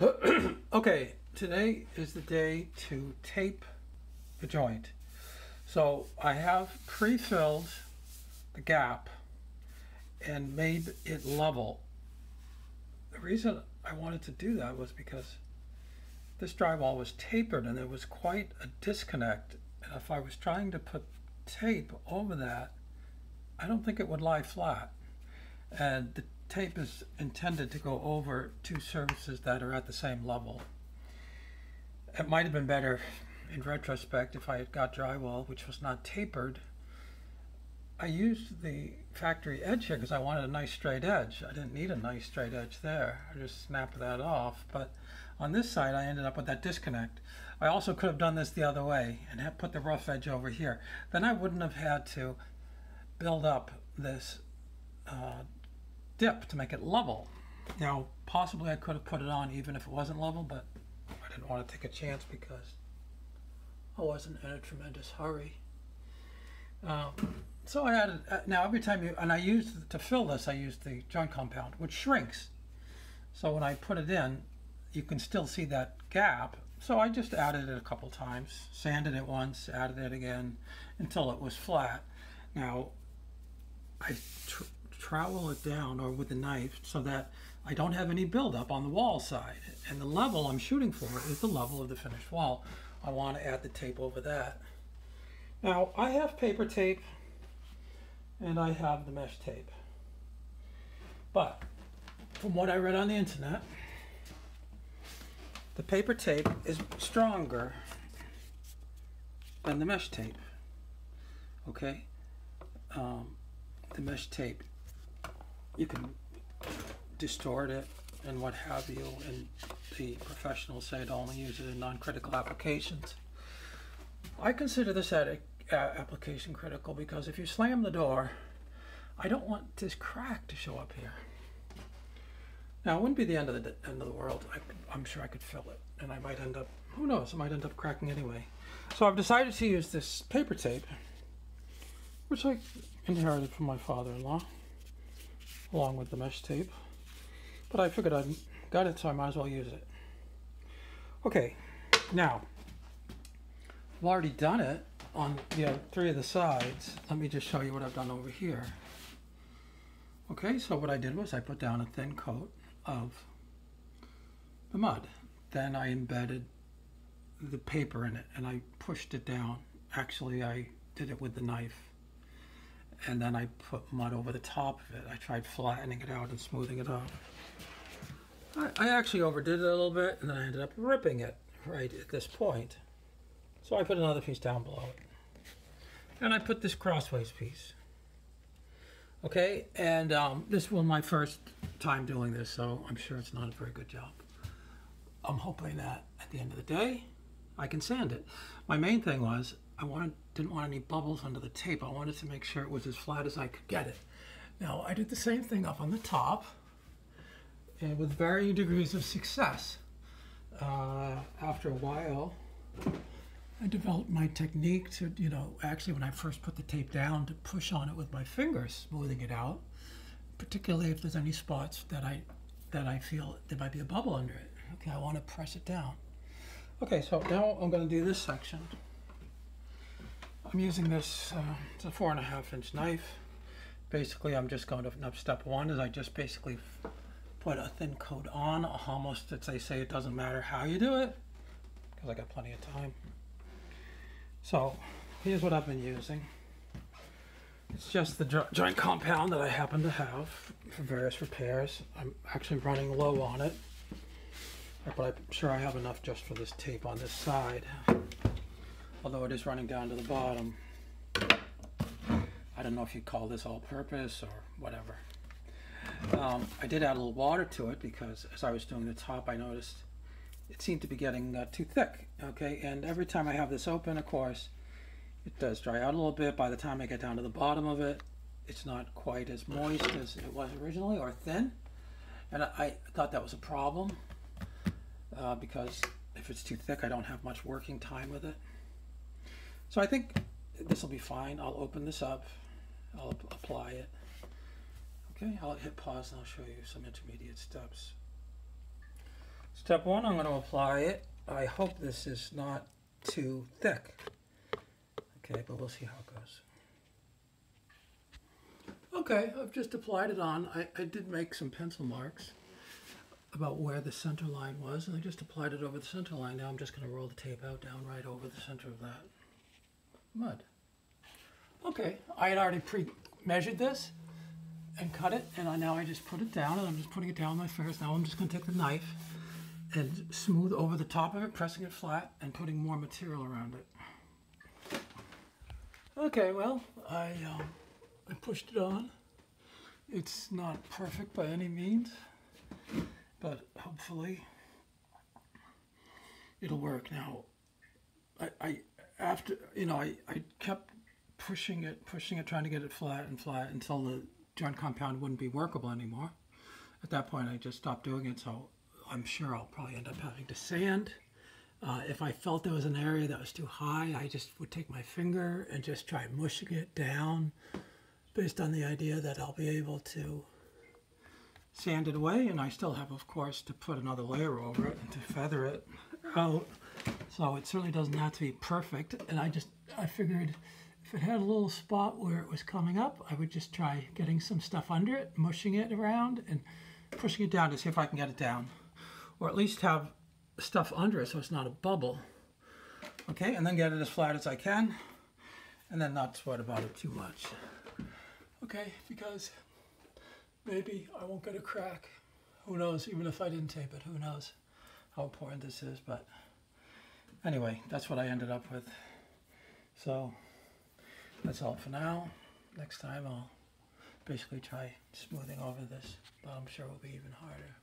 Okay, today is the day to tape the joint. So I have pre-filled the gap and made it level. The reason I wanted to do that was because this drywall was tapered and there was quite a disconnect. And if I was trying to put tape over that, I don't think it would lie flat. And the tape is intended to go over two surfaces that are at the same level. It might have been better in retrospect if I had got drywall which was not tapered. I used the factory edge here because I wanted a nice straight edge. I didn't need a nice straight edge there. I just snapped that off. But on this side I ended up with that disconnect. I also could have done this the other way and have put the rough edge over here. Then I wouldn't have had to build up this dip to make it level. You know, possibly I could have put it on even if it wasn't level, but I didn't want to take a chance because I wasn't in a tremendous hurry. So I added, now every time you, and I used, to fill this, I used the joint compound, which shrinks. So when I put it in, you can still see that gap. So I just added it a couple times, sanded it once, added it again, until it was flat. Now, I trowel it down or with a knife so that I don't have any buildup on the wall side. And the level I'm shooting for is the level of the finished wall. I want to add the tape over that. Now, I have paper tape and I have the mesh tape. But from what I read on the internet, the paper tape is stronger than the mesh tape. Okay? The mesh tape, you can distort it and what have you, and the professionals say to only use it in non-critical applications. I consider this application critical because if you slam the door, I don't want this crack to show up here. Now, it wouldn't be the end of the world. I'm sure I could fill it, and I might end up, who knows, I might end up cracking anyway. So I've decided to use this paper tape, which I inherited from my father-in-law, along with the mesh tape. But I figured I'd got it, so I might as well use it. Okay, now, I've already done it on three of the sides. Let me just show you what I've done over here. Okay, so what I did was I put down a thin coat of the mud. Then I embedded the paper in it and I pushed it down. Actually, I did it with the knife. And then I put mud over the top of it. I tried flattening it out and smoothing it up. I actually overdid it a little bit, and then I ended up ripping it right at this point. So I put another piece down below it. And I put this crossways piece. Okay, and this was my first time doing this, so I'm sure it's not a very good job. I'm hoping that at the end of the day, I can sand it. My main thing was, didn't want any bubbles under the tape. I wanted to make sure it was as flat as I could get it. Now, I did the same thing up on the top, and with varying degrees of success. After a while, I developed my technique to, actually when I first put the tape down, to push on it with my fingers, smoothing it out, particularly if there's any spots that I feel there might be a bubble under it. Okay, I want to press it down. Okay, so now I'm going to do this section. I'm using this, it's a 4.5-inch knife. Basically, I'm just going to, step one is I just basically put a thin coat on, almost, as they say, it doesn't matter how you do it, because I got plenty of time. So, here's what I've been using. It's just the joint compound that I happen to have for various repairs. I'm actually running low on it, but I'm sure I have enough just for this tape on this side. Although it is running down to the bottom. I don't know if you'd call this all-purpose or whatever. I did add a little water to it because as I was doing the top, I noticed it seemed to be getting too thick. Okay, and every time I have this open, of course, it does dry out a little bit. By the time I get down to the bottom of it, it's not quite as moist as it was originally, or thin. And I thought that was a problem because if it's too thick, I don't have much working time with it. So I think this will be fine. I'll open this up. I'll apply it. Okay, I'll hit pause and I'll show you some intermediate steps. Step one, I'm going to apply it. I hope this is not too thick. Okay, but we'll see how it goes. Okay, I've just applied it on. I did make some pencil marks about where the center line was, and I just applied it over the center line. Now I'm just going to roll the tape out down right over the center of that mud. Okay, I had already pre-measured this and cut it, and now I just put it down, and I'm just putting it down with my fingers. Now I'm just going to take the knife and smooth over the top of it, pressing it flat and putting more material around it. Okay, well, I pushed it on. It's not perfect by any means, but hopefully it'll work. Now, I kept pushing it, trying to get it flat and flat until the joint compound wouldn't be workable anymore. At that point, I just stopped doing it, so I'm sure I'll probably end up having to sand. If I felt there was an area that was too high, I just would take my finger and just try mushing it down based on the idea that I'll be able to sand it away. And I still have, of course, to put another layer over it and to feather it out. So it certainly doesn't have to be perfect. And I figured if it had a little spot where it was coming up, I would just try getting some stuff under it, mushing it around and pushing it down to see if I can get it down. Or at least have stuff under it so it's not a bubble. Okay, and then get it as flat as I can, and then not sweat about it too much. Okay, because maybe I won't get a crack. Who knows, even if I didn't tape it, who knows how important this is. But anyway, that's what I ended up with. So that's all for now. Next time I'll basically try smoothing over this, but I'm sure it will be even harder.